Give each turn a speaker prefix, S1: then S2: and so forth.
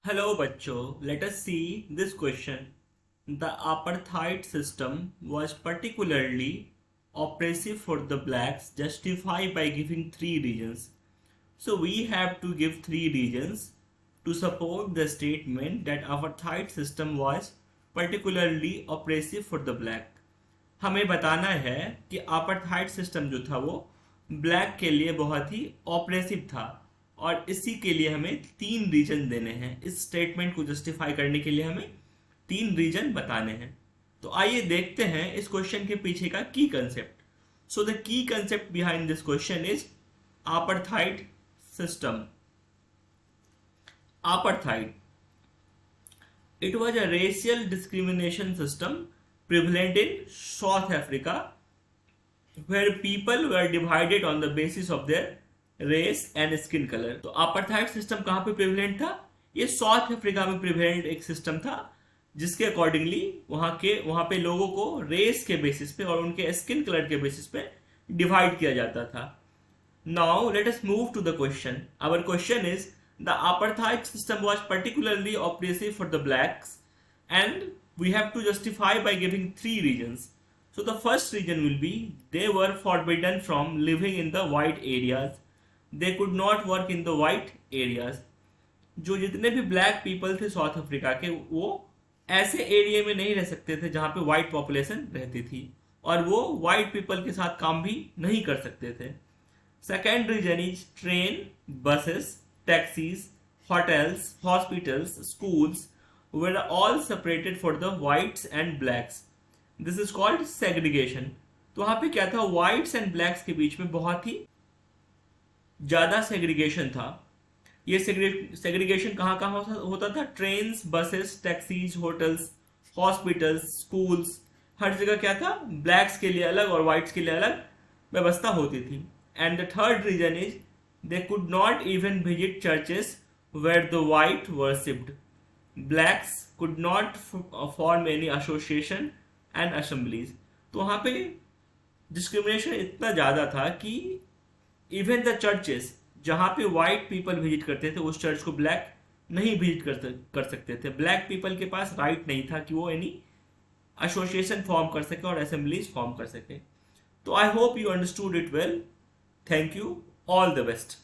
S1: Hello bachcho, let us see this question. The apartheid system was particularly oppressive for the blacks, justified by giving three reasons. So we have to give three reasons to support the statement that apartheid system was particularly oppressive for the black. हमें बताना है कि apartheid system जो था वो black के लिए बहुत ही ऑप्रेसिव था और इसी के लिए हमें तीन रीजन देने हैं। इस स्टेटमेंट को जस्टिफाई करने के लिए हमें तीन रीजन बताने हैं। तो आइए देखते हैं इस क्वेश्चन के पीछे का की concept. So the key concept behind this question is apartheid system. Apartheid. It was a racial discrimination system prevalent in South Africa where people were divided on the basis of their race and skin colour. तो apartheid system कहाँ पे prevalent था? ये South Africa में prevalent एक system था जिसके accordingly वहां पे लोगों को रेस के बेसिस पे और उनके स्किन कलर के बेसिस पे डिवाइड किया जाता था। Now let us move to the question. Our question is the apartheid system was particularly oppressive for the blacks and we have to justify by giving three reasons. So the first reason will be they were forbidden from living in the white areas. They could not work in the white areas. जो जितने भी black people थे south Africa के वो ऐसे area में नहीं रह सकते थे जहाँ पे वाइट पॉपुलेशन रहती थी और वो वाइट पीपल के साथ काम भी नहीं कर सकते थे। Second reason is train, buses, taxis, hotels, hospitals, schools were all separated for the whites and blacks. This is called segregation. तो वहाँ पे क्या था, whites and blacks के बीच में बहुत ही ज़्यादा सेग्रीगेशन था। ये सेग्रीगेशन कहाँ कहाँ होता था? Trains, buses, taxis, hotels, hospitals, schools, हर जगह क्या था, ब्लैक्स के लिए अलग और वाइट्स के लिए अलग व्यवस्था होती थी। And the third reason is they could not even visit churches where the white worshipped. Blacks could not form any association and assemblies. तो वहाँ पे डिस्क्रिमिनेशन इतना ज़्यादा था कि इवन द चर्चेस जहाँ पे वाइट पीपल विजिट करते थे उस चर्च को ब्लैक नहीं विजिट कर सकते थे। ब्लैक पीपल के पास राइट नहीं था कि वो एनी एसोसिएशन फॉर्म कर सके और असेंबलीज फॉर्म कर सके। तो I hope you understood it well. Thank you, all the best.